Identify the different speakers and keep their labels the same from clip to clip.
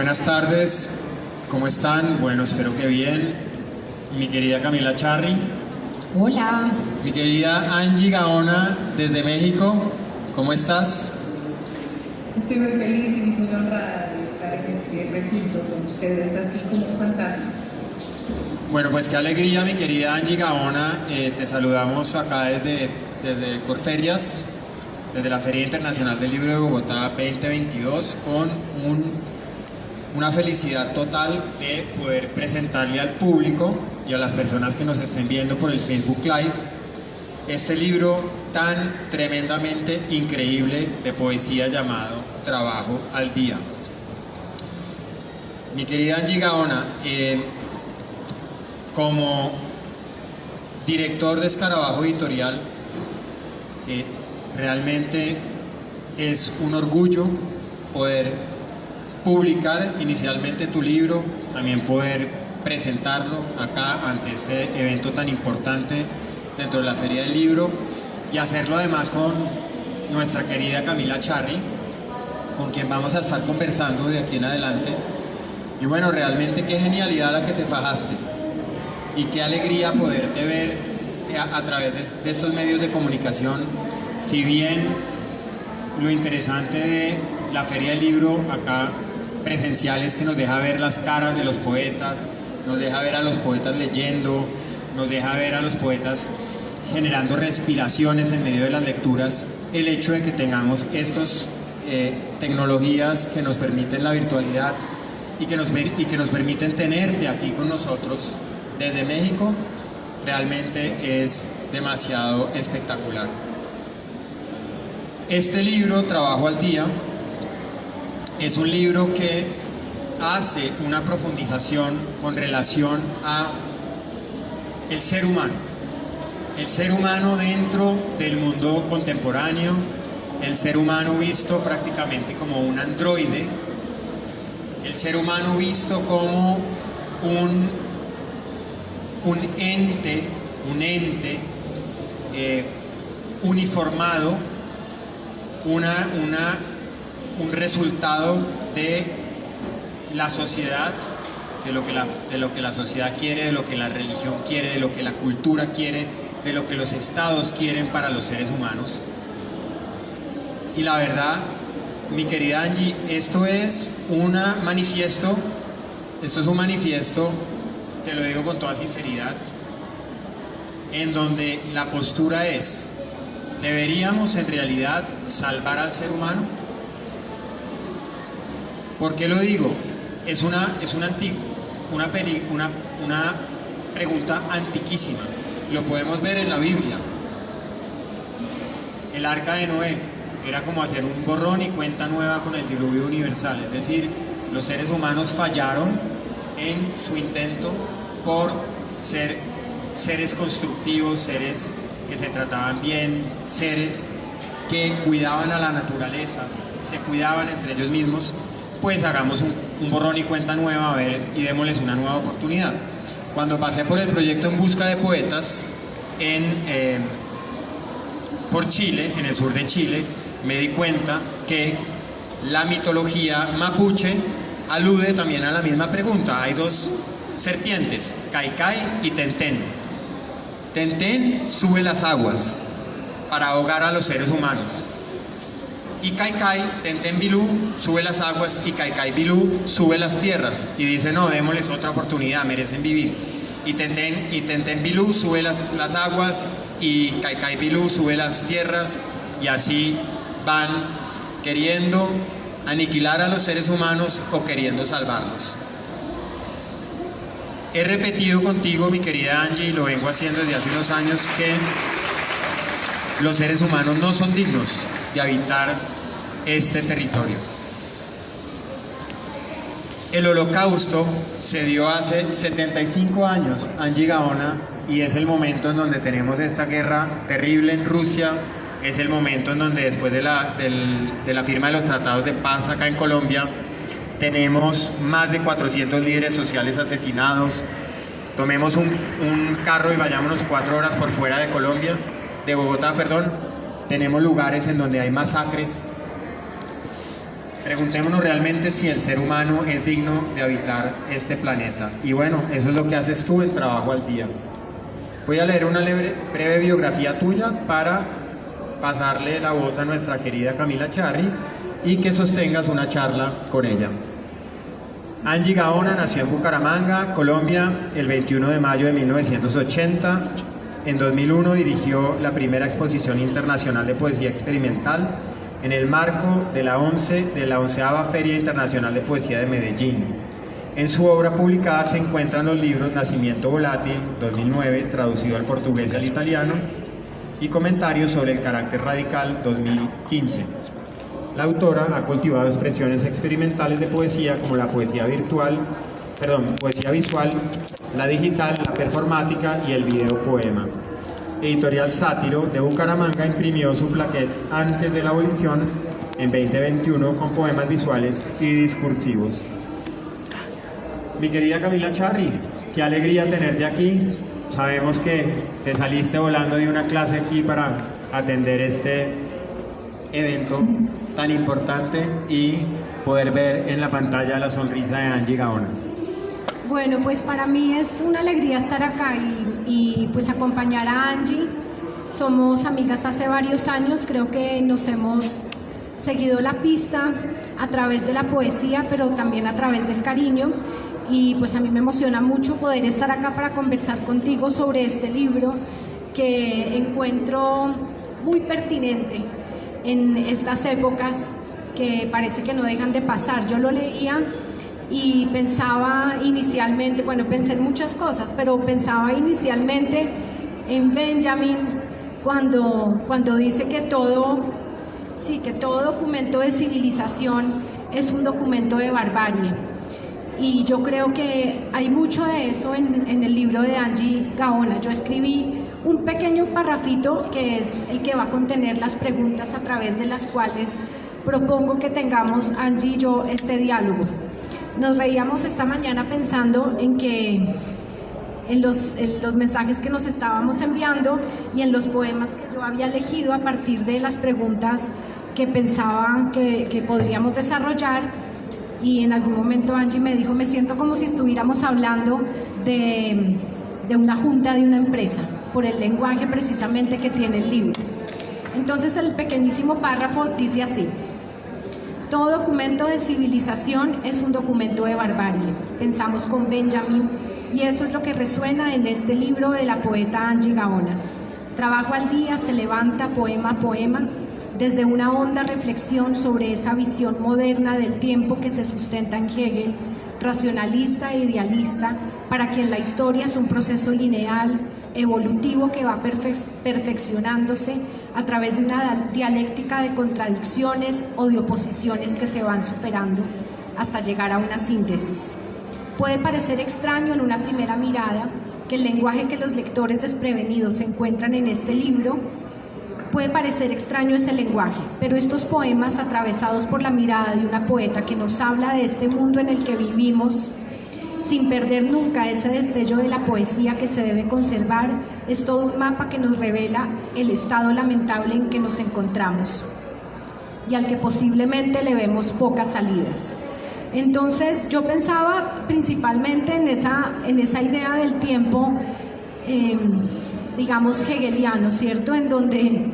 Speaker 1: Buenas tardes, ¿cómo están? Bueno, espero que bien. Mi querida Camila Charri.
Speaker 2: Hola.
Speaker 1: Mi querida Angie Gaona, desde México, ¿cómo estás?
Speaker 2: Estoy muy feliz y muy honrada de estar en este recinto con ustedes, así como un fantasma.
Speaker 1: Bueno, pues qué alegría, mi querida Angie Gaona. Te saludamos acá desde Corferias, desde la Feria Internacional del Libro de Bogotá 2022, con una felicidad total de poder presentarle al público y a las personas que nos estén viendo por el Facebook Live este libro tan tremendamente increíble de poesía llamado Trabajo al Día. Mi querida Angie Gaona, como director de Escarabajo Editorial, realmente es un orgullo poder publicar inicialmente tu libro, también poder presentarlo acá ante este evento tan importante dentro de la Feria del Libro y hacerlo además con nuestra querida Camila Charri, con quien vamos a estar conversando de aquí en adelante. Y bueno, realmente qué genialidad la que te fajaste y qué alegría poderte ver a través de estos medios de comunicación. Si bien lo interesante de la Feria del Libro acá presencial es que nos deja ver las caras de los poetas, nos deja ver a los poetas leyendo, nos deja ver a los poetas generando respiraciones en medio de las lecturas. El hecho de que tengamos estas tecnologías que nos permiten la virtualidad y que nos permiten tenerte aquí con nosotros desde México, realmente es demasiado espectacular. Este libro, Trabajo al Día, es un libro que hace una profundización con relación a el ser humano dentro del mundo contemporáneo, el ser humano visto prácticamente como un androide, el ser humano visto como un ente uniformado, un resultado de la sociedad, de lo que la sociedad quiere, de lo que la religión quiere, de lo que la cultura quiere, de lo que los estados quieren para los seres humanos. Y la verdad, mi querida Angie, esto es un manifiesto, te lo digo con toda sinceridad, en donde la postura es: ¿deberíamos en realidad salvar al ser humano? ¿Por qué lo digo? Es una pregunta antiquísima. Lo podemos ver en la Biblia. El arca de Noé era como hacer un borrón y cuenta nueva con el diluvio universal. Es decir, los seres humanos fallaron en su intento por ser seres constructivos, seres que se trataban bien, seres que cuidaban a la naturaleza, se cuidaban entre ellos mismos. Pues hagamos un borrón y cuenta nueva, a ver, y démosles una nueva oportunidad. Cuando pasé por el proyecto En Busca de Poetas por Chile, en el sur de Chile, me di cuenta que la mitología mapuche alude también a la misma pregunta. Hay dos serpientes, Caicay y Tentén. Tentén sube las aguas para ahogar a los seres humanos. Y Tentén Bilú sube las aguas y Caicay Bilú sube las tierras y dice: no, démosles otra oportunidad, merecen vivir. Y Tentén Bilú sube las aguas y Caicay Bilú sube las tierras, y así van queriendo aniquilar a los seres humanos o queriendo salvarlos. He repetido contigo, mi querida Angie, y lo vengo haciendo desde hace unos años, que los seres humanos no son dignos de habitar este territorio. El Holocausto se dio hace 75 años, Angie Gaona, y es el momento en donde tenemos esta guerra terrible en Rusia. Es el momento en donde, después de la firma de los tratados de paz acá en Colombia, tenemos más de 400 líderes sociales asesinados. Tomemos un carro y vayámonos 4 horas por fuera de Colombia, de Bogotá, perdón. Tenemos lugares en donde hay masacres. Preguntémonos realmente si el ser humano es digno de habitar este planeta. Y bueno, eso es lo que haces tú en Trabajo al Día. Voy a leer una breve biografía tuya para pasarle la voz a nuestra querida Camila Charri y que sostengas una charla con ella. Angie Gaona nació en Bucaramanga, Colombia, el 21 de mayo de 1980. En 2001 dirigió la primera exposición internacional de poesía experimental en el marco de la 11ª Feria Internacional de Poesía de Medellín. En su obra publicada se encuentran los libros Nacimiento Volátil, 2009, traducido al portugués y al italiano, y Comentarios sobre el carácter radical, 2015. La autora ha cultivado expresiones experimentales de poesía como la poesía visual, la digital, la performática y el videopoema. Editorial Sátiro de Bucaramanga imprimió su plaquet Antes de la abolición en 2021 con poemas visuales y discursivos. Mi querida Camila Charri, qué alegría tenerte aquí. Sabemos que te saliste volando de una clase aquí para atender este evento tan importante y poder ver en la pantalla la sonrisa de Angie Gaona.
Speaker 3: Bueno, pues para mí es una alegría estar acá y pues acompañar a Angie. Somos amigas hace varios años, creo que nos hemos seguido la pista a través de la poesía, pero también a través del cariño. Y pues a mí me emociona mucho poder estar acá para conversar contigo sobre este libro que encuentro muy pertinente en estas épocas que parece que no dejan de pasar. Yo lo leía y pensaba inicialmente, bueno, pensé en muchas cosas, pero pensaba inicialmente en Benjamin cuando dice que todo documento de civilización es un documento de barbarie. Y yo creo que hay mucho de eso en el libro de Angie Gaona. Yo escribí un pequeño parrafito que es el que va a contener las preguntas a través de las cuales propongo que tengamos Angie y yo este diálogo. Nos reíamos esta mañana pensando en los mensajes que nos estábamos enviando y en los poemas que yo había elegido a partir de las preguntas que pensaba que podríamos desarrollar. Y en algún momento Angie me dijo, me siento como si estuviéramos hablando de una junta de una empresa, por el lenguaje precisamente que tiene el libro. Entonces el pequeñísimo párrafo dice así: todo documento de civilización es un documento de barbarie. Pensamos con Benjamin y eso es lo que resuena en este libro de la poeta Angie Gaona. Trabajo al Día se levanta poema a poema desde una honda reflexión sobre esa visión moderna del tiempo que se sustenta en Hegel, racionalista e idealista, para quien la historia es un proceso lineal, evolutivo que va perfeccionándose a través de una dialéctica de contradicciones o de oposiciones que se van superando hasta llegar a una síntesis. Puede parecer extraño en una primera mirada que el lenguaje que los lectores desprevenidos encuentran en este libro puede parecer extraño ese lenguaje, pero estos poemas atravesados por la mirada de una poeta que nos habla de este mundo en el que vivimos, sin perder nunca ese destello de la poesía que se debe conservar, es todo un mapa que nos revela el estado lamentable en que nos encontramos y al que posiblemente le vemos pocas salidas. Entonces yo pensaba principalmente en esa idea del tiempo, digamos hegeliano, ¿cierto? En donde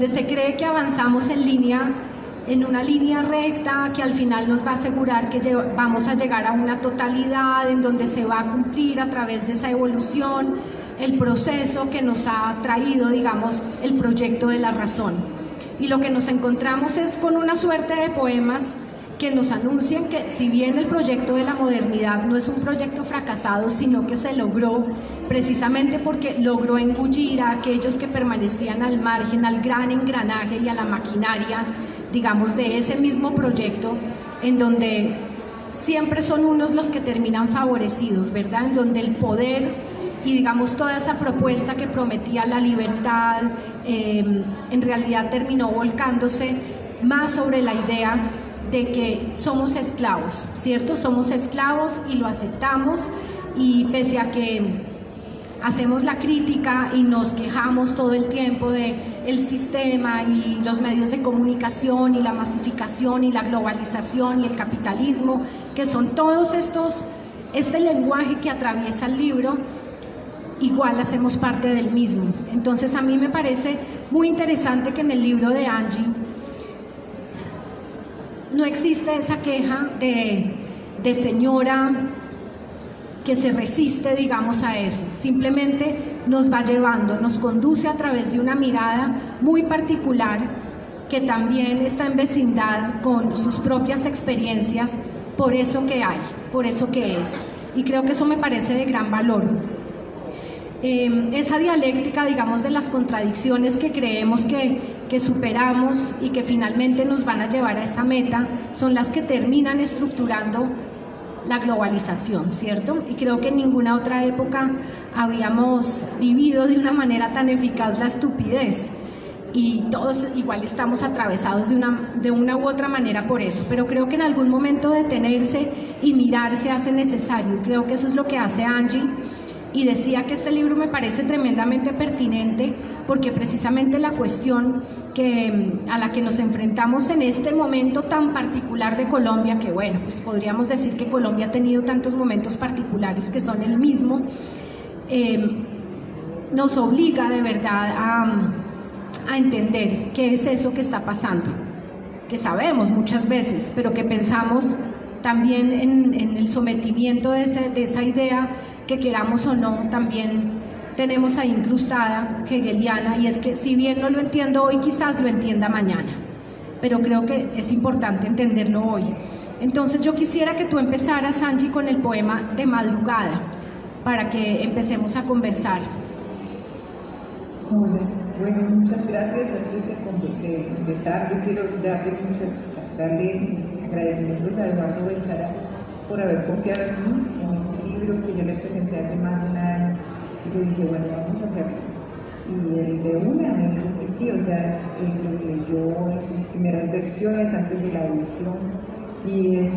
Speaker 3: se cree que avanzamos en una línea recta que al final nos va a asegurar que vamos a llegar a una totalidad, en donde se va a cumplir a través de esa evolución el proceso que nos ha traído, digamos, el proyecto de la razón. Y lo que nos encontramos es con una suerte de poemas que nos anuncian que si bien el proyecto de la modernidad no es un proyecto fracasado, sino que se logró precisamente porque logró engullir a aquellos que permanecían al margen, al gran engranaje y a la maquinaria, digamos, de ese mismo proyecto, en donde siempre son unos los que terminan favorecidos, ¿verdad? En donde el poder y, digamos, toda esa propuesta que prometía la libertad, en realidad terminó volcándose más sobre la idea de que somos esclavos, ¿cierto? Somos esclavos y lo aceptamos, y pese a que hacemos la crítica y nos quejamos todo el tiempo del sistema y los medios de comunicación y la masificación y la globalización y el capitalismo, que son todos este lenguaje que atraviesa el libro, igual hacemos parte del mismo. Entonces a mí me parece muy interesante que en el libro de Angie no existe esa queja de señora que se resiste, digamos, a eso. Simplemente nos va llevando, nos conduce a través de una mirada muy particular que también está en vecindad con sus propias experiencias, por eso que hay, por eso que es. Y creo que eso me parece de gran valor. Esa dialéctica, digamos, de las contradicciones que creemos que superamos y que finalmente nos van a llevar a esa meta, son las que terminan estructurando la globalización, ¿cierto? Y creo que en ninguna otra época habíamos vivido de una manera tan eficaz la estupidez, y todos igual estamos atravesados de una u otra manera por eso, pero creo que en algún momento detenerse y mirarse hace necesario, y creo que eso es lo que hace Angie. Y decía que este libro me parece tremendamente pertinente porque precisamente la cuestión a la que nos enfrentamos en este momento tan particular de Colombia, que bueno, pues podríamos decir que Colombia ha tenido tantos momentos particulares que son el mismo, nos obliga de verdad a entender qué es eso que está pasando, que sabemos muchas veces, pero que pensamos también en el sometimiento de esa idea que queramos o no, también tenemos ahí incrustada hegeliana, y es que si bien no lo entiendo hoy, quizás lo entienda mañana, pero creo que es importante entenderlo hoy. Entonces yo quisiera que tú empezaras, Angie, con el poema de Madrugada, para que empecemos a conversar.
Speaker 2: Bueno, muchas gracias. Antes de empezar, yo quiero darle agradecimientos a Eduardo Bechara por haber confiado en mí, en este libro que yo le presenté hace más de un año, y le dije, bueno, vamos a hacerlo. Y él de una me dijo que sí, o sea, lo leyó en sus primeras versiones antes de la edición, y es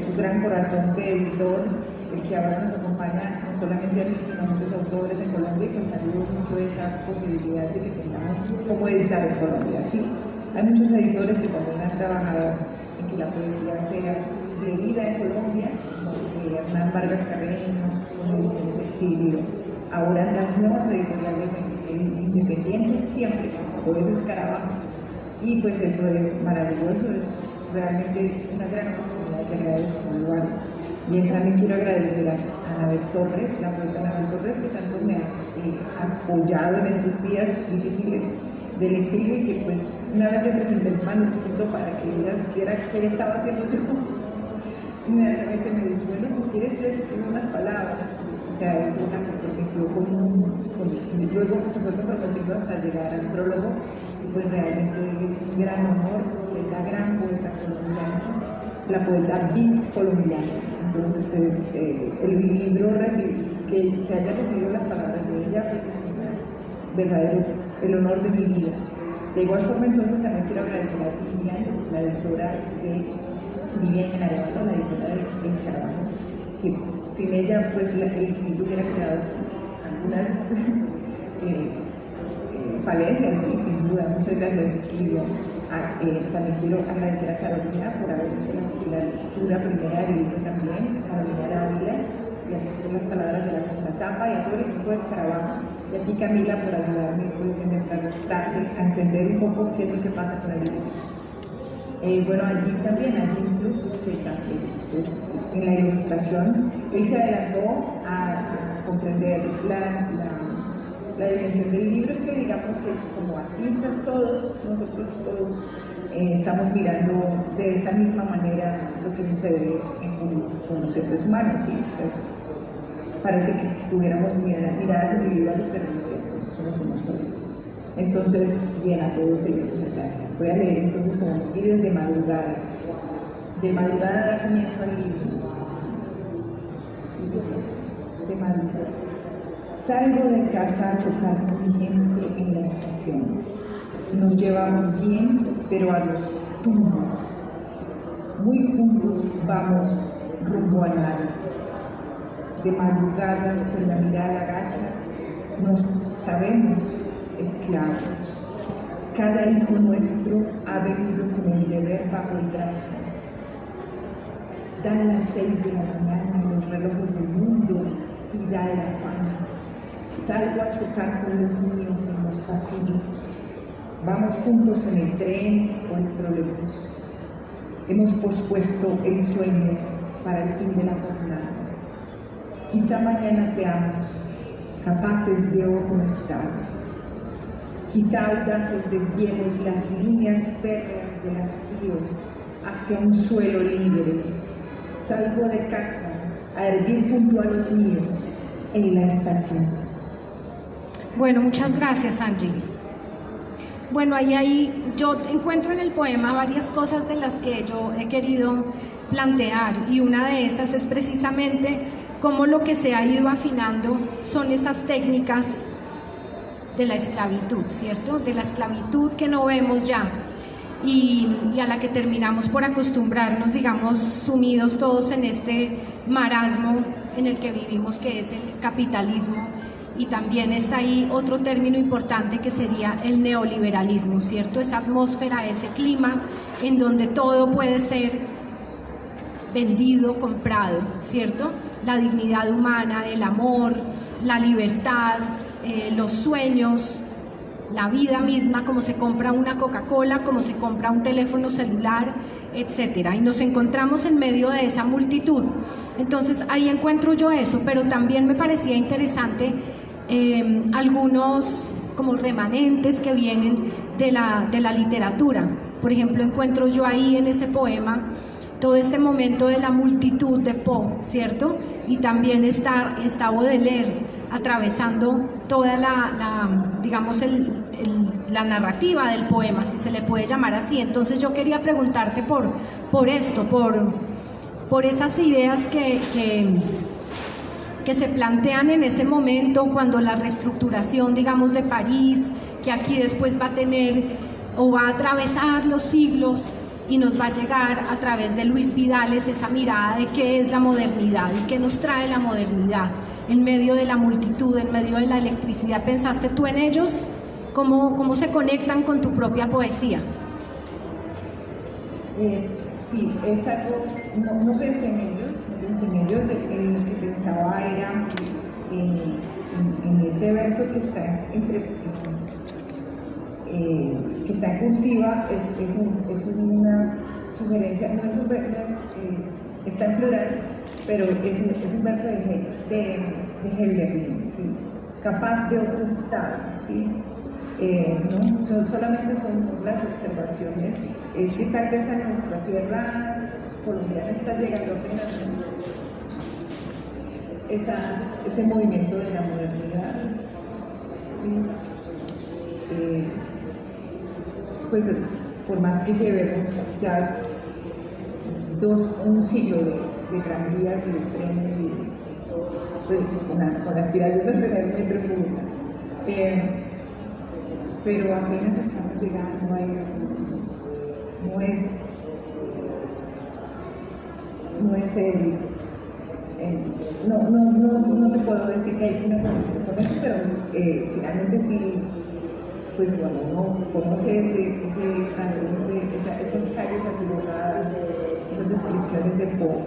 Speaker 2: su gran corazón de editor el que ahora nos acompaña, no solamente a mí, sino a muchos autores en Colombia, y pues saludo mucho esa posibilidad de que tengamos cómo editar en Colombia. Sí, hay muchos editores que también han trabajado en que la poesía sea leída en Colombia, como Hernán Vargas Carreño, como Ediciones Exilio, ahora las nuevas editoriales independientes siempre, por ese escarabajo, y pues eso es maravilloso, es realmente una gran oportunidad que agradezco a Eduardo. Bien, también quiero agradecer a Anabel Torres, la poeta Anabel Torres, que tanto me ha apoyado en estos días difíciles del exilio, y que pues una vez le presenté el manuscrito para que ella supiera qué estaba haciendo yo, inmediatamente me dijo, bueno, si quieres te escribo unas palabras, o sea, eso me quedó luego se fue comprometido hasta llegar al prólogo, y pues realmente es un gran honor, porque es la gran poeta colombiana, la poeta bicolombiana. Entonces el libro que haya recibido las palabras de ella, pues es verdadero el honor de mi vida. De igual forma, entonces también quiero agradecer a Vivian, la editora de Vivian Arevalo, la editora de Escarabajo, que sin ella pues el libro hubiera creado algunas falencias, sí, sin duda. Muchas gracias, Vivian. También quiero agradecer a Carolina por haber hecho la lectura primera del libro también, Carolina Dávila, y hacer las palabras de la contratapa, y a todo el equipo de Escarabajo, y a ti, Camila, por ayudarme pues, en esta tarde a entender un poco qué es lo que pasa con el libro. Bueno, allí también, que también, pues, en la ilustración, él se adelantó a comprender la dimensión del libro. Es que digamos que como artistas nosotros todos estamos mirando de esta misma manera lo que sucede con los seres humanos, ¿sí? Entonces, parece que tuviéramos miradas individuales, pero no es cierto, somos todos. Entonces, bien, a todos ellos, muchas gracias. Voy a leer entonces, como me pides, de madrugada. De madrugada da comienzo al libro. Y dices, de madrugada. Salgo de casa a chocar con mi gente en la estación. Nos llevamos bien, pero a los tumbos. Muy juntos vamos rumbo a nada. de madrugada con la mirada agacha, nos sabemos esclavos. Cada hijo nuestro ha venido con el deber bajo el brazo. Dan las 6 de la mañana los relojes del mundo y da el afán. Salgo a chocar con los míos en los pasillos. Vamos juntos en el tren o el trolebús. Hemos pospuesto el sueño para el fin de la jornada. Quizá mañana seamos capaces de otro estado. Quizá audaces desviemos las líneas férreas del hastío hacia un suelo libre. Salgo de casa a hervir junto a los míos en la estación.
Speaker 3: Bueno, muchas gracias, Angie. Bueno, ahí yo encuentro en el poema varias cosas de las que yo he querido plantear, y una de esas es precisamente cómo lo que se ha ido afinando son esas técnicas de la esclavitud, ¿cierto? De la esclavitud que no vemos ya y a la que terminamos por acostumbrarnos, digamos, sumidos todos en este marasmo en el que vivimos, que es el capitalismo. Y también está ahí otro término importante que sería el neoliberalismo, ¿cierto? Esa atmósfera, ese clima en donde todo puede ser vendido, comprado, ¿cierto? La dignidad humana, el amor, la libertad, los sueños, la vida misma, como se compra una Coca-Cola, como se compra un teléfono celular, etcétera. Y nos encontramos en medio de esa multitud. Entonces ahí encuentro yo eso, pero también me parecía interesante algunos como remanentes que vienen de la literatura. Por ejemplo, encuentro yo ahí en ese poema todo este momento de la multitud de Poe, ¿cierto? Y también está Baudelaire atravesando toda digamos, la narrativa del poema, si se le puede llamar así. Entonces yo quería preguntarte por esto, por esas ideas que se plantean en ese momento, cuando la reestructuración, digamos, de París, que aquí después va a tener o va a atravesar los siglos y nos va a llegar a través de Luis Vidales esa mirada de qué es la modernidad y qué nos trae la modernidad en medio de la multitud, en medio de la electricidad. ¿Pensaste tú en ellos? ¿Cómo se conectan con tu propia poesía?
Speaker 2: Sí, es algo, no pensé en ellos, lo que pensaba era en ese verso que está que está en cursiva, es una sugerencia, está en plural, pero es un verso de Helderlin, ¿sí? Capaz de otro estado, ¿sí? Solamente son las observaciones. Es que tal vez a nuestra tierra colombiana está llegando apenas ese movimiento de la modernidad, ¿sí? Pues por más que llevemos ya un siglo de tranvías y de trenes y pues, con aspiraciones de tener metro pública, pero apenas estamos llegando a eso. No te puedo decir que hay una conexión con eso, pero finalmente sí, pues cuando uno conoce ese transporte, esas calles atiborradas, esas descripciones de Paul,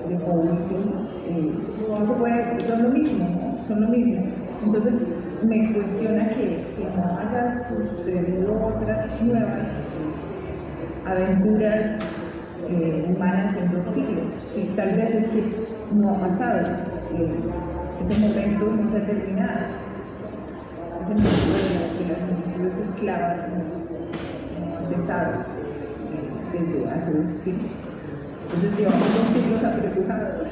Speaker 2: son lo mismo, ¿no? Son lo mismo. Entonces me cuestiona que no haya sucedido otras nuevas aventuras humanas en 2 siglos. Y tal vez es que no ha pasado, ese momento no se ha terminado, ese momento de las multitudes esclavas no ha cesado desde hace 2 siglos. Entonces llevamos 2 siglos apretujados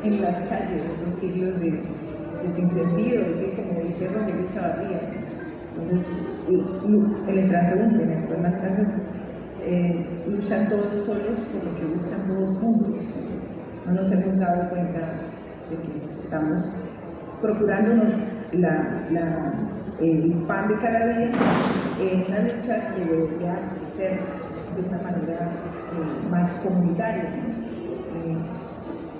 Speaker 2: en las calles, 2 siglos de sinsentido, ¿sí? Como dice Rogelio Chavarría. Entonces, en el transeúnte, en el poema transeúnte, luchan todos solos por lo que buscan todos juntos. No nos hemos dado cuenta de que estamos procurándonos el pan de cada día en una lucha que debería ser de una manera más comunitaria.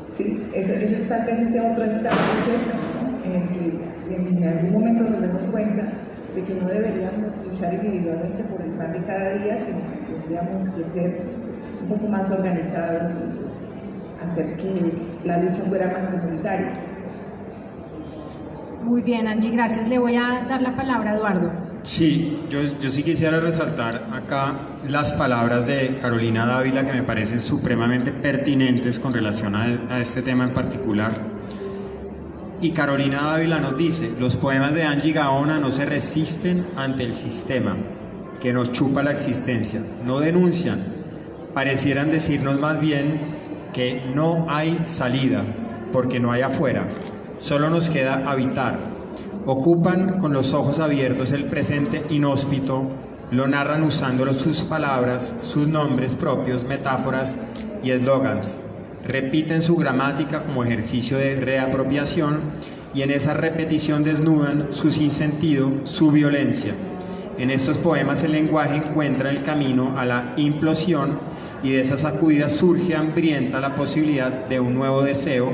Speaker 2: Sí, ese tal vez sea otro estado, ¿no? En el que en algún momento nos demos cuenta de que no deberíamos luchar individualmente por el pan de cada día, sino que tendríamos que ser un poco más organizados y pues, hacer que la lucha fuera más comunitaria.
Speaker 3: Muy bien, Angie, gracias. Le voy a dar la palabra a Eduardo.
Speaker 1: Sí, yo sí quisiera resaltar acá las palabras de Carolina Dávila que me parecen supremamente pertinentes con relación a este tema en particular. Y Carolina Dávila nos dice: los poemas de Angie Gaona no se resisten ante el sistema que nos chupa la existencia, no denuncian, parecieran decirnos más bien que no hay salida porque no hay afuera, solo nos queda habitar. Ocupan con los ojos abiertos el presente inhóspito, lo narran usando sus palabras, sus nombres propios, metáforas y eslogans. Repiten su gramática como ejercicio de reapropiación y en esa repetición desnudan su sinsentido, su violencia. En estos poemas el lenguaje encuentra el camino a la implosión y de esa sacudida surge hambrienta la posibilidad de un nuevo deseo,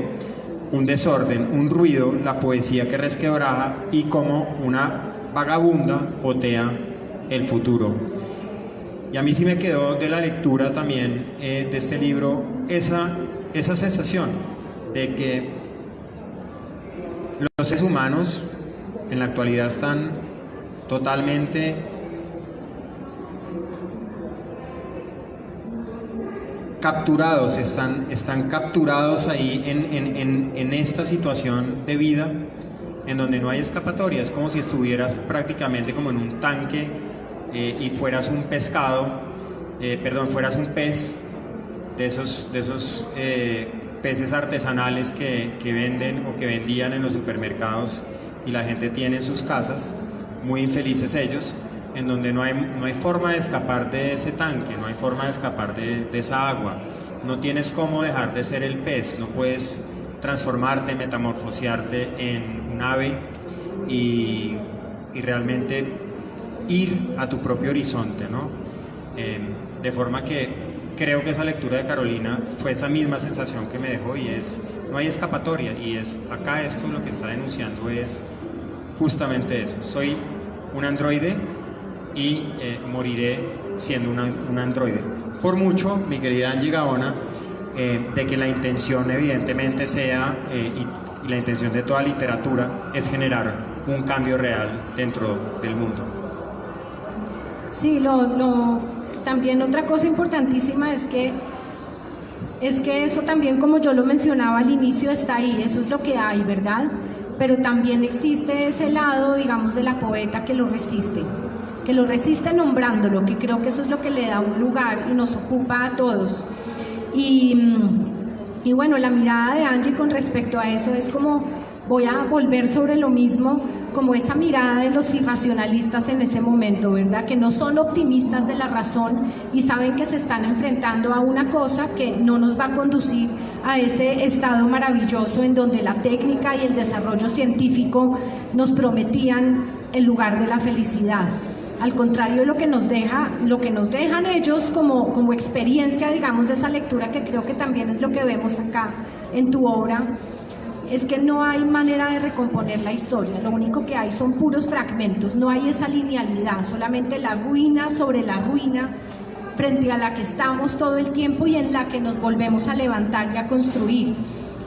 Speaker 1: un desorden, un ruido, la poesía que resquebraja y como una vagabunda otea el futuro. Y a mí sí me quedó de la lectura también de este libro esa sensación de que los seres humanos en la actualidad están totalmente capturados, están capturados ahí en esta situación de vida en donde no hay escapatoria. Es como si estuvieras prácticamente como en un tanque y fueras un pescado, fueras un pez de esos peces artesanales que venden o que vendían en los supermercados y la gente tiene en sus casas, muy infelices ellos, en donde no hay forma de escapar de ese tanque, no hay forma de escapar de esa agua, no tienes cómo dejar de ser el pez, no puedes transformarte, metamorfosearte en un ave y realmente ir a tu propio horizonte, ¿no? De forma que creo que esa lectura de Carolina fue esa misma sensación que me dejó y no hay escapatoria y acá esto lo que está denunciando es justamente eso. Soy un androide y moriré siendo un androide. Por mucho, mi querida Angie Gaona, de que la intención evidentemente sea, y la intención de toda literatura, es generar un cambio real dentro del mundo.
Speaker 3: Sí, también otra cosa importantísima es que eso también, como yo lo mencionaba al inicio, está ahí, eso es lo que hay, ¿verdad? Pero también existe ese lado, digamos, de la poeta que lo resiste nombrándolo, que creo que eso es lo que le da un lugar y nos ocupa a todos. Y bueno, la mirada de Angie con respecto a eso es como, voy a volver sobre lo mismo, como esa mirada de los irracionalistas en ese momento, ¿verdad? Que no son optimistas de la razón y saben que se están enfrentando a una cosa que no nos va a conducir a ese estado maravilloso en donde la técnica y el desarrollo científico nos prometían el lugar de la felicidad. Al contrario, lo que nos dejan ellos como experiencia, digamos, de esa lectura, que creo que también es lo que vemos acá en tu obra, es que no hay manera de recomponer la historia, lo único que hay son puros fragmentos, no hay esa linealidad, solamente la ruina sobre la ruina frente a la que estamos todo el tiempo y en la que nos volvemos a levantar y a construir.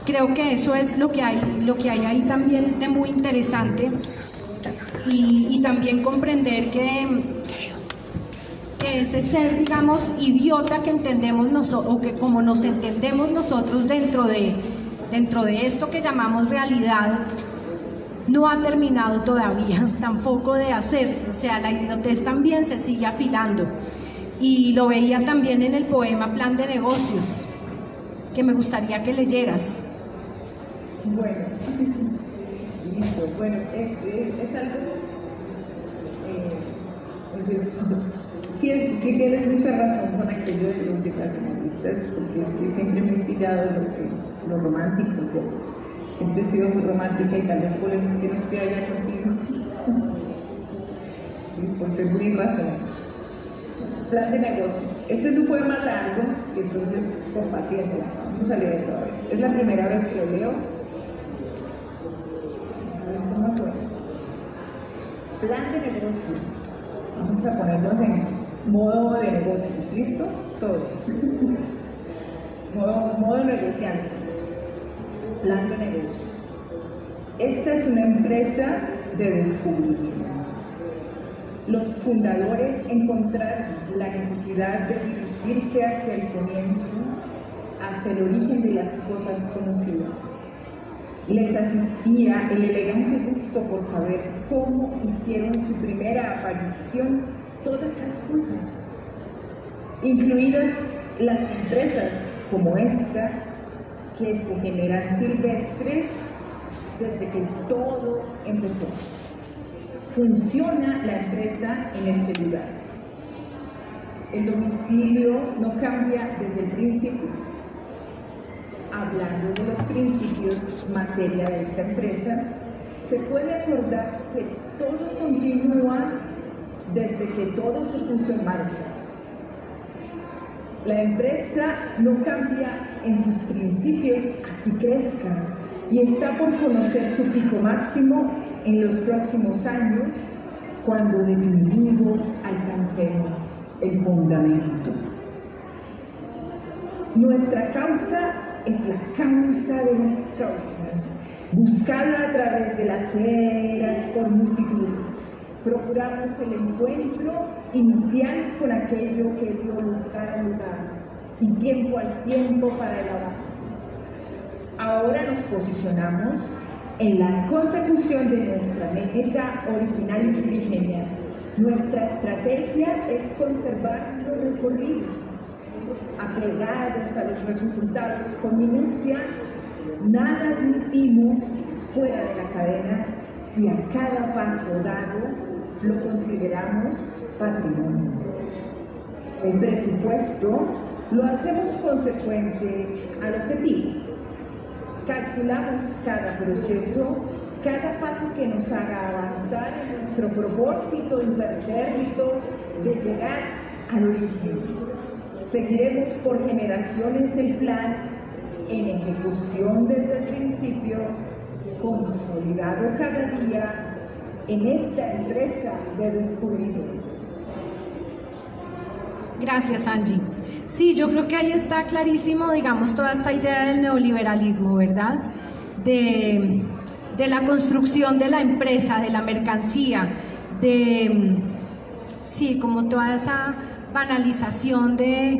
Speaker 3: Creo que eso es lo que hay ahí también de muy interesante y también comprender que ese ser, digamos, idiota que entendemos o que como nos entendemos nosotros dentro de esto que llamamos realidad, no ha terminado todavía tampoco de hacerse, o sea, la idiotez también se sigue afilando. Y lo veía también en el poema Plan de Negocios, que me gustaría que leyeras.
Speaker 2: Bueno, listo. Bueno, es algo... sí tienes mucha razón con aquello de los irracionalistas, porque es que siempre me he inspirado lo romántico, ¿cierto? Siempre he sido muy romántica y tal vez por eso es que no estoy allá contigo. Sí, por ser muy irracional. Plan de negocio. Este es un poema largo, entonces con paciencia, vamos a leerlo. Es la primera vez que lo leo. Vamos a ver cómo suena. Plan de negocio. Vamos a ponernos en modo de negocio. ¿Listo? Todos. modo negociante. Plan de negocio. Esta es una empresa de descubrimiento. Los fundadores encontraron la necesidad de dirigirse hacia el comienzo, hacia el origen de las cosas conocidas. Les asistía el elegante gusto por saber cómo hicieron su primera aparición todas las cosas, incluidas las empresas como esta, que se generan silvestres desde que todo empezó. Funciona la empresa en este lugar. El domicilio no cambia desde el principio. Hablando de los principios materia de esta empresa, se puede acordar que todo continúa desde que todo se puso en marcha. La empresa no cambia en sus principios, así crezca, y está por conocer su pico máximo en los próximos años, cuando definitivos alcancemos el fundamento. Nuestra causa es la causa de las causas, buscada a través de las eras por multitudes. Procuramos el encuentro inicial con aquello que dio lugar a lugar y tiempo al tiempo para el avance. Ahora nos posicionamos en la consecución de nuestra meta original y primigenia. Nuestra estrategia es conservar lo recorrido, apegados a los resultados con minucia, nada admitimos fuera de la cadena y a cada paso dado lo consideramos patrimonio. El presupuesto lo hacemos consecuente al objetivo. Calculamos cada proceso, cada paso que nos haga avanzar en nuestro propósito impertérrito de llegar al origen. Seguiremos por generaciones el plan en ejecución desde el principio, consolidado cada día en esta empresa de descubrimiento.
Speaker 3: Gracias, Angie. Sí, yo creo que ahí está clarísimo, digamos, toda esta idea del neoliberalismo, ¿verdad? De la construcción de la empresa, de la mercancía, sí, como toda esa banalización del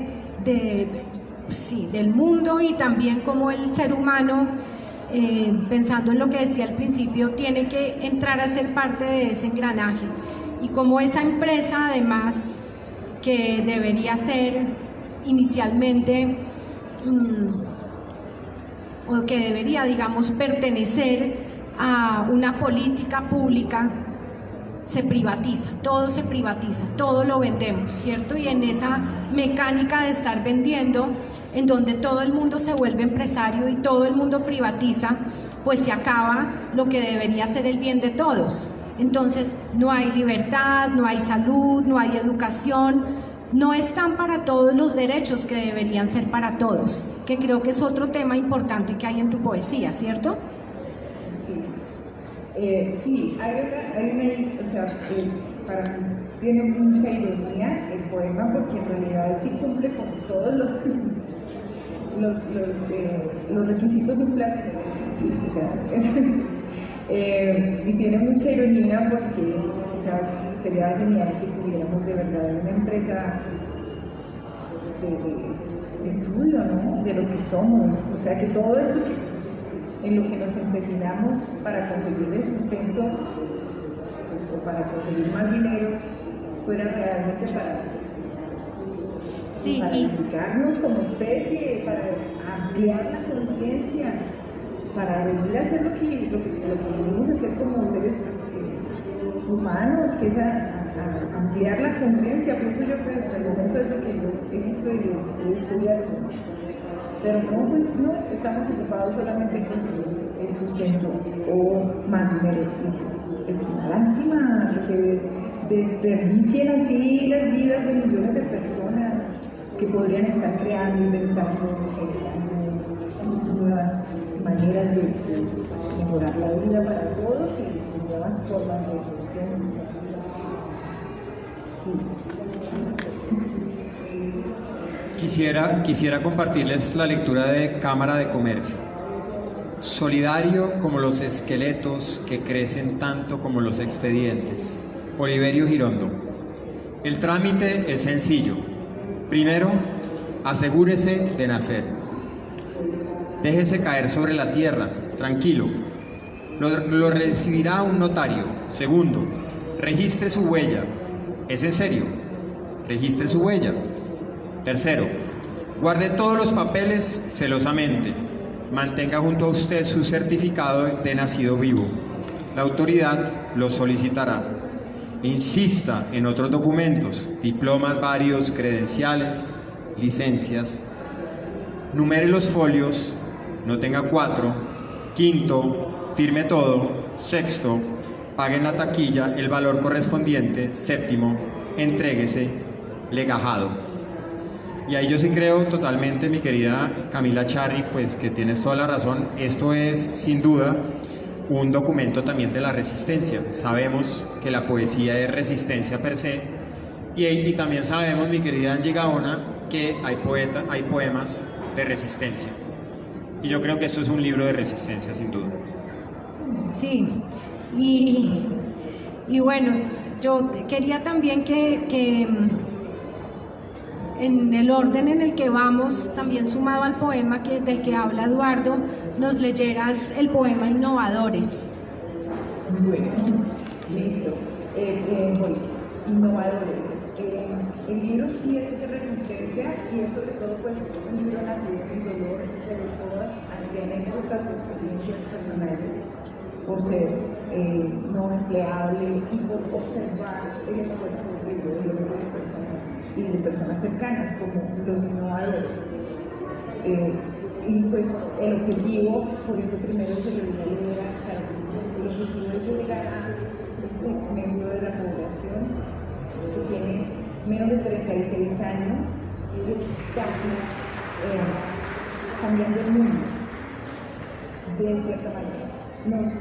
Speaker 3: mundo, y también como el ser humano, pensando en lo que decía al principio, tiene que entrar a ser parte de ese engranaje, y como esa empresa además que debería ser inicialmente o que debería, digamos, pertenecer a una política pública, se privatiza, todo lo vendemos, ¿cierto? Y en esa mecánica de estar vendiendo, en donde todo el mundo se vuelve empresario y todo el mundo privatiza, pues se acaba lo que debería ser el bien de todos. Entonces no hay libertad, no hay salud, no hay educación, no están para todos los derechos que deberían ser para todos, que creo que es otro tema importante que hay en tu poesía, ¿cierto?
Speaker 2: Sí, hay una, o sea, para mí tiene mucha ironía el poema, porque en realidad sí cumple con todos los requisitos de un plan de negocio, ¿sí? O sea, y tiene mucha ironía porque o sea, sería genial que tuviéramos de verdad una empresa de estudio, ¿no? De lo que somos, o sea, que todo esto en lo que nos empecinamos para conseguir el sustento, pues, o para conseguir más dinero, fuera realmente para educarnos como especie, para ampliar la conciencia, para venir a hacer lo que venimos a hacer como seres humanos, que es a ampliar la conciencia. Por eso yo, pues, hasta el momento es lo que yo he visto y he descubierto. Pero no, pues no, estamos ocupados solamente en conseguir el sustento o más dinero. Es una lástima que se desperdicien así las vidas de millones de personas que podrían estar creando, inventando, generando nuevas maneras de mejorar la vida para todos y nuevas formas de producción. Sí.
Speaker 1: Quisiera compartirles la lectura de Cámara de Comercio. Solidario como los esqueletos que crecen tanto como los expedientes. Oliverio Girondo. El trámite es sencillo. Primero, asegúrese de nacer. Déjese caer sobre la tierra, tranquilo. Lo recibirá un notario. Segundo, registre su huella. ¿Es en serio? Registre su huella. Tercero, guarde todos los papeles celosamente. Mantenga junto a usted su certificado de nacido vivo. La autoridad lo solicitará. Insista en otros documentos, diplomas varios, credenciales, licencias. Numere los folios, no tenga 4. Quinto, firme todo. Sexto, pague en la taquilla el valor correspondiente. Séptimo, entréguese legajado. Y ahí yo sí creo totalmente, mi querida Camila Charri, pues que tienes toda la razón. Esto es, sin duda, un documento también de la resistencia. Sabemos que la poesía es resistencia per se. Y también sabemos, mi querida Angie Gaona, que hay poemas de resistencia. Y yo creo que esto es un libro de resistencia, sin duda.
Speaker 3: Sí, y bueno, yo quería también que en el orden en el que vamos, también sumado al poema del que habla Eduardo, nos leyeras el poema Innovadores.
Speaker 2: Bueno, listo. Voy. Innovadores. El libro sí es de resistencia y es sobre todo pues un libro nacido en dolor, pero todas hay anécdotas, experiencias personales por ser no empleable y por observar el esfuerzo de personas y de personas cercanas como los innovadores. Y pues el objetivo, por eso primero se lo dio a leer a Carolina, el objetivo es llegar a este segmento de la población que tiene menos de 36 años y está cambiando el mundo de cierta manera.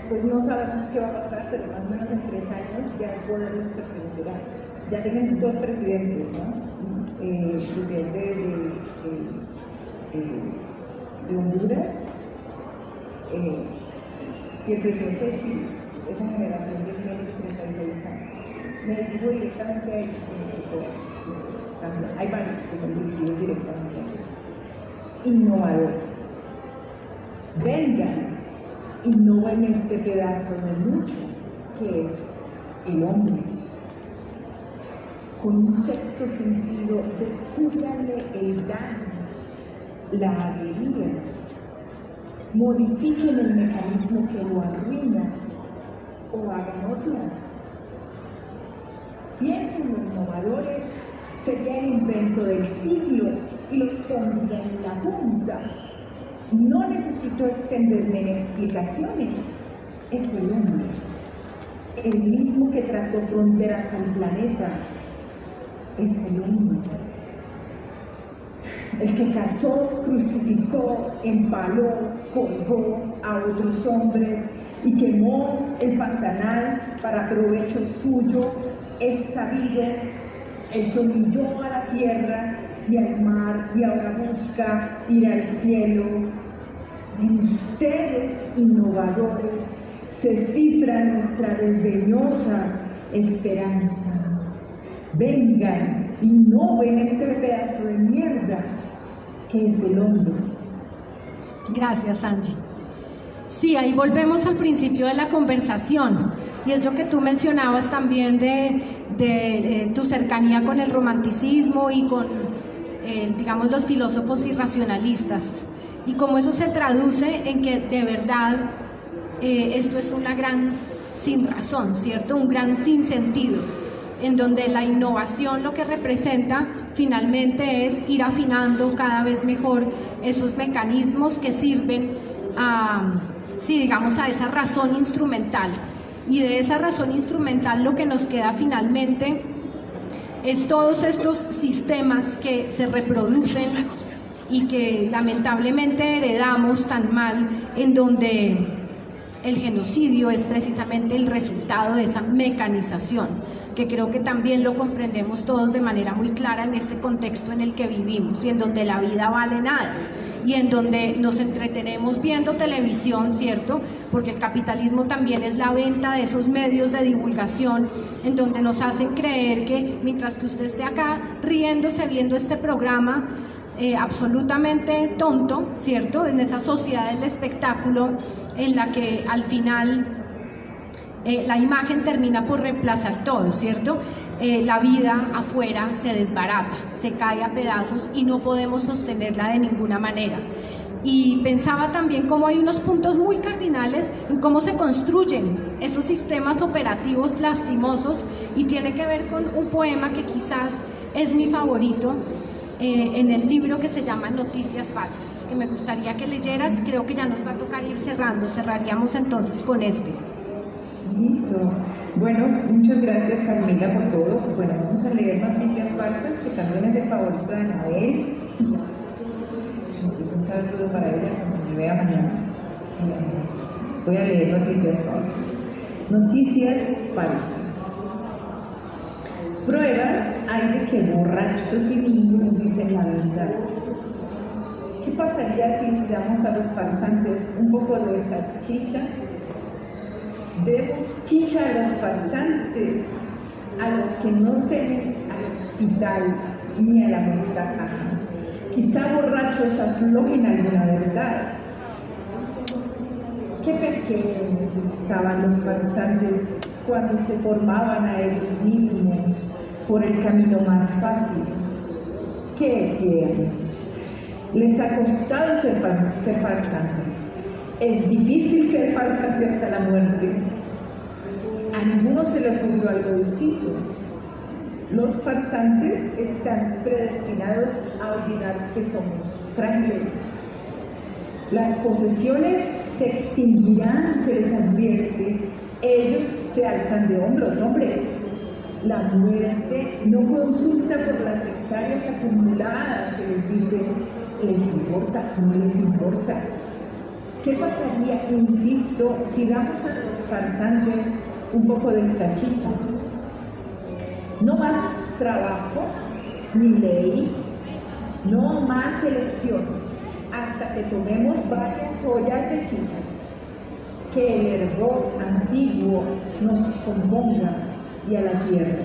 Speaker 2: Pues no sabemos qué va a pasar, pero más o menos en 3 años ya el poder les pertenecerá. Ya tienen 2 presidentes, ¿no? El presidente de Honduras y el presidente de Chile. Esa generación de menos de 36 años. Me dirijo directamente a ellos con este poder. Hay varios que son dirigidos directamente a ellos. Innovadores. Vengan. Innoven este pedazo de lucha que es el hombre. Con un sexto sentido, descúbranle el daño, la avería. Modifiquen el mecanismo que lo arruina o hagan otro. Piensen los innovadores, sería el invento del siglo y los pondría en la punta. No necesito extenderme en explicaciones. Es el hombre, el mismo que trazó fronteras al planeta. Es el hombre, el que cazó, crucificó, empaló, colgó a otros hombres y quemó el Pantanal para provecho suyo. Es sabido, el que humilló a la tierra y al mar y ahora busca ir al cielo. En ustedes, innovadores, se cifra nuestra desdeñosa esperanza. Vengan, innoven este pedazo de mierda que es el hombre.
Speaker 3: Gracias, Angie. Sí, ahí volvemos al principio de la conversación, y es lo que tú mencionabas también de tu cercanía con el romanticismo y con, digamos, los filósofos irracionalistas, y cómo eso se traduce en que de verdad esto es una gran sinrazón, ¿cierto? Un gran sinsentido, en donde la innovación lo que representa finalmente es ir afinando cada vez mejor esos mecanismos que sirven a, sí, digamos, a esa razón instrumental. y de esa razón instrumental lo que nos queda finalmente es todos estos sistemas que se reproducen y que lamentablemente heredamos tan mal, en donde el genocidio es precisamente el resultado de esa mecanización, que creo que también lo comprendemos todos de manera muy clara en este contexto en el que vivimos y en donde la vida vale nada y en donde nos entretenemos viendo televisión, ¿cierto? Porque el capitalismo también es la venta de esos medios de divulgación en donde nos hacen creer que mientras que usted esté acá riéndose viendo este programa absolutamente tonto, ¿cierto? En esa sociedad del espectáculo en la que al final la imagen termina por reemplazar todo, ¿cierto? La vida afuera se desbarata, se cae a pedazos y no podemos sostenerla de ninguna manera. Y pensaba también cómo hay unos puntos muy cardinales en cómo se construyen esos sistemas operativos lastimosos, y tiene que ver con un poema que quizás es mi favorito, en el libro que se llama Noticias Falsas, que me gustaría que leyeras. Creo que ya nos va a tocar ir cerrando, cerraríamos entonces con este.
Speaker 2: Listo. Bueno, muchas gracias Camila por todo. Bueno, vamos a leer Noticias Falsas, que también es el favorito de Anabel. Es un saludo para ella cuando me vea mañana. Voy a leer Noticias Falsas. Noticias falsas. Pruebas hay de que borrachos y niños dicen la verdad. ¿Qué pasaría si le damos a los farsantes un poco de esa chicha? Demos chicha a los farsantes, a los que no temen al hospital ni a la muerta caja. Quizá borrachos aflojen alguna verdad. Qué pequeños estaban los farsantes cuando se formaban a ellos mismos por el camino más fácil. ¡Qué tiernos! Les ha costado ser farsantes. Es difícil ser farsante hasta la muerte. A ninguno se le ocurrió algo distinto. Los farsantes están predestinados a olvidar que somos frágiles. Las posesiones se extinguirán, se les advierte. Ellos se alzan de hombros, hombre. La muerte no consulta por las hectáreas acumuladas, se les dice, ¿les importa? No les importa. ¿Qué pasaría, insisto, si damos a los farsantes un poco de esta chicha? No más trabajo, ni ley, no más elecciones, hasta que tomemos varias ollas de chicha. Que el hervor antiguo nos componga y a la tierra.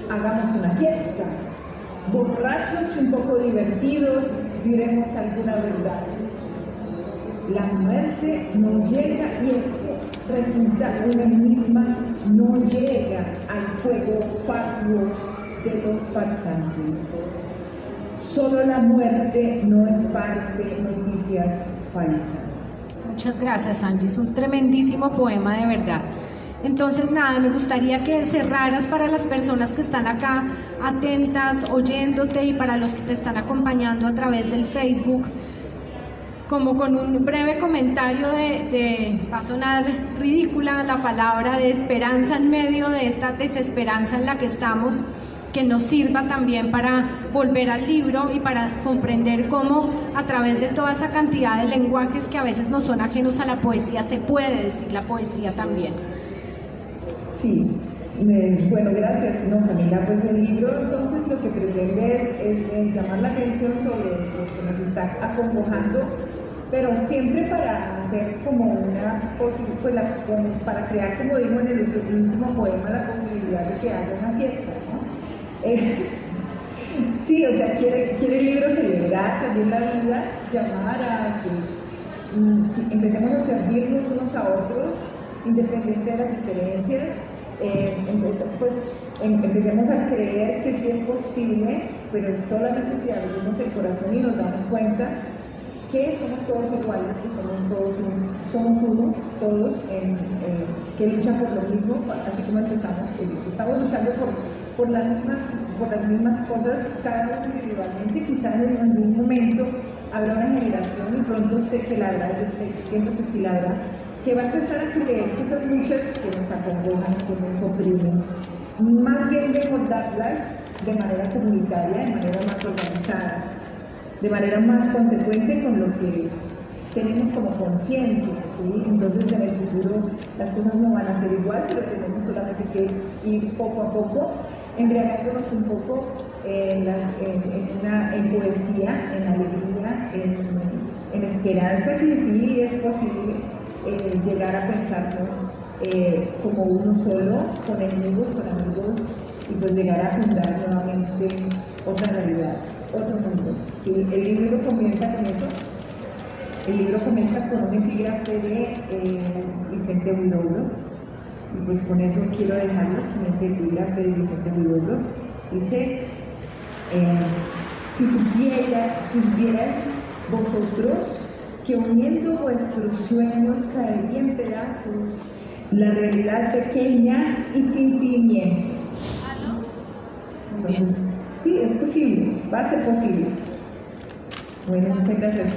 Speaker 2: Hagamos una fiesta, borrachos y un poco divertidos, diremos alguna verdad. La muerte no llega, y esto resulta un enigma, no llega al fuego fatuo de los farsantes. Solo la muerte no esparce noticias falsas.
Speaker 3: Muchas gracias, Angie, es un tremendísimo poema de verdad. Entonces nada, me gustaría que cerraras para las personas que están acá atentas, oyéndote, y para los que te están acompañando a través del Facebook, como con un breve comentario va a sonar ridícula la palabra, de esperanza en medio de esta desesperanza en la que estamos, que nos sirva también para volver al libro y para comprender cómo a través de toda esa cantidad de lenguajes que a veces nos son ajenos a la poesía, se puede decir la poesía también.
Speaker 2: Sí, bueno, gracias. No, Camila, pues el libro entonces lo que pretende es llamar la atención sobre lo que nos está acongojando, pero siempre para hacer como una posibilidad, pues para crear, como dijo en el último poema, la posibilidad de que haya una fiesta, ¿no? Sí, o sea, quiere el libro celebrar también la vida, llamar a que empecemos a servirnos unos a otros, independiente de las diferencias, empecemos a creer que sí es posible, pero solamente si abrimos el corazón y nos damos cuenta que somos todos iguales, que somos uno, todos que luchan por lo mismo, así como empezamos, estamos luchando por las mismas cosas, cada uno individualmente. Quizás en algún momento habrá una generación y pronto sé que ladra, yo siento que sí ladra, que va a empezar a creer que esas luchas que nos acongojan, que nos oprimen, más bien de abordarlas de manera comunitaria, de manera más organizada, de manera más consecuente con lo que tenemos como conciencia, ¿sí? Entonces en el futuro las cosas no van a ser igual, pero tenemos solamente que ir poco a poco, embriagándonos un poco en poesía, en alegría, en esperanza, que sí es posible llegar a pensarnos como uno solo, con enemigos, con amigos, y pues llegar a fundar nuevamente otra realidad, otro mundo. ¿Sí? El libro comienza con eso. El libro comienza con un epígrafe de Vicente Huidobro, y pues con eso quiero dejarlos con ese epígrafe de Vicente Huidobro. Dice, si supierais vosotros que uniendo vuestros sueños caería en pedazos la realidad pequeña y sin cimientos. Entonces, sí, es posible, va a ser posible. Bueno, muchas gracias,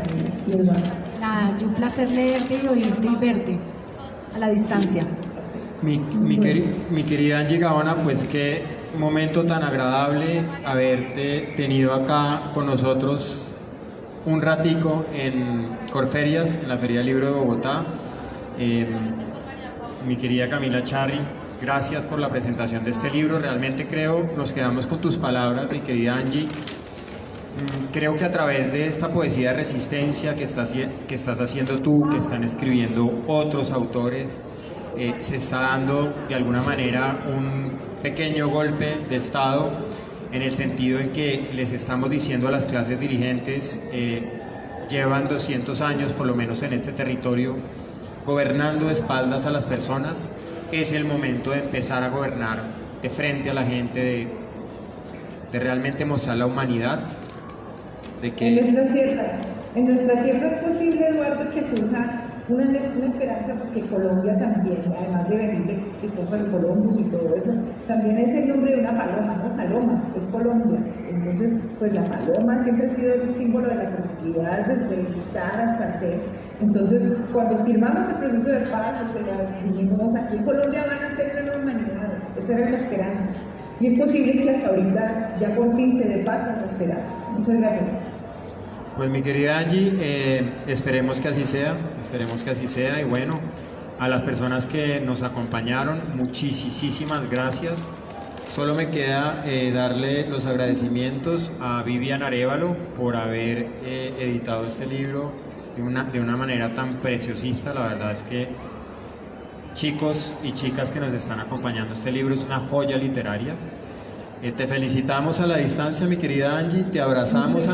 Speaker 2: Camila.
Speaker 3: Nada, un placer leerte y oírte y verte a la distancia.
Speaker 1: Mi querida Angie Gaona, pues qué momento tan agradable haberte tenido acá con nosotros un ratico en Corferias, en la Feria del Libro de Bogotá. Mi querida Camila Charri, gracias por la presentación de este libro. Realmente creo, nos quedamos con tus palabras, mi querida Angie. Creo que a través de esta poesía de resistencia que estás haciendo tú, que están escribiendo otros autores, se está dando de alguna manera un pequeño golpe de Estado, en el sentido en que les estamos diciendo a las clases dirigentes, llevan 200 años por lo menos en este territorio, gobernando de espaldas a las personas. Es el momento de empezar a gobernar de frente a la gente, de realmente mostrar la humanidad. De que
Speaker 2: en nuestra tierra es posible, Eduardo, que surja una esperanza, porque Colombia también, además de venir de Cristóbal Columbus y todo eso, también es el nombre de una paloma, ¿no? Paloma, es Colombia. Entonces, pues la paloma siempre ha sido el símbolo de la tranquilidad desde el zar hasta el. Entonces, cuando firmamos el proceso de paz, o sea, dijimos, aquí en Colombia van a ser una nueva humanidad, esa era la esperanza. Y es posible que hasta ahorita ya por fin se dé paso a esa esperanza. Muchas gracias.
Speaker 1: Pues mi querida Angie, esperemos que así sea, y bueno, a las personas que nos acompañaron, muchísimas gracias. Solo me queda darle los agradecimientos a Vivian Arévalo por haber editado este libro de una manera tan preciosista. La verdad es que, chicos y chicas que nos están acompañando, este libro es una joya literaria. Te felicitamos a la distancia, mi querida Angie, te abrazamos.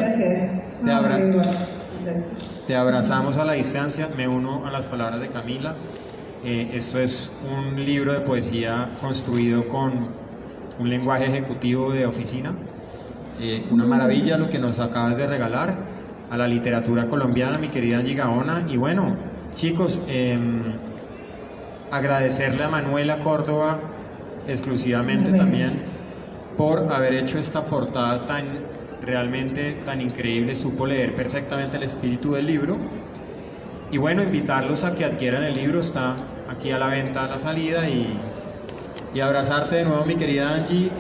Speaker 1: Te abrazamos a la distancia, me uno a las palabras de Camila. Esto es un libro de poesía construido con un lenguaje ejecutivo de oficina. Una maravilla lo que nos acabas de regalar a la literatura colombiana, mi querida Angie Gaona. Y bueno, chicos, agradecerle a Manuela Córdoba exclusivamente también por haber hecho esta portada realmente tan increíble. Supo leer perfectamente el espíritu del libro. Y bueno, invitarlos a que adquieran el libro, está aquí a la venta a la salida, y abrazarte de nuevo, mi querida Angie,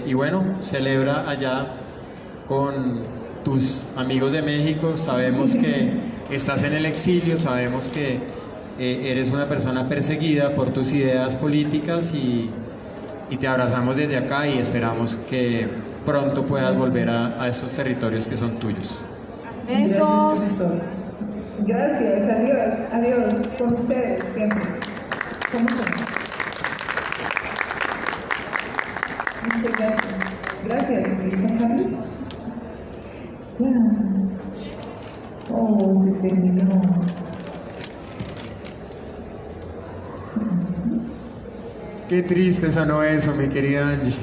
Speaker 1: y bueno, celebra allá con tus amigos de México. Sabemos que estás en el exilio, sabemos que eres una persona perseguida por tus ideas políticas, y te abrazamos desde acá y esperamos que pronto puedas volver a esos territorios que son tuyos.
Speaker 3: Besos.
Speaker 2: Gracias, adiós, con ustedes siempre. ¿Cómo son? Muchas gracias. Gracias, ¿está Camila? Ya. Oh, se terminó.
Speaker 1: Qué triste sonó eso, mi querida Angie.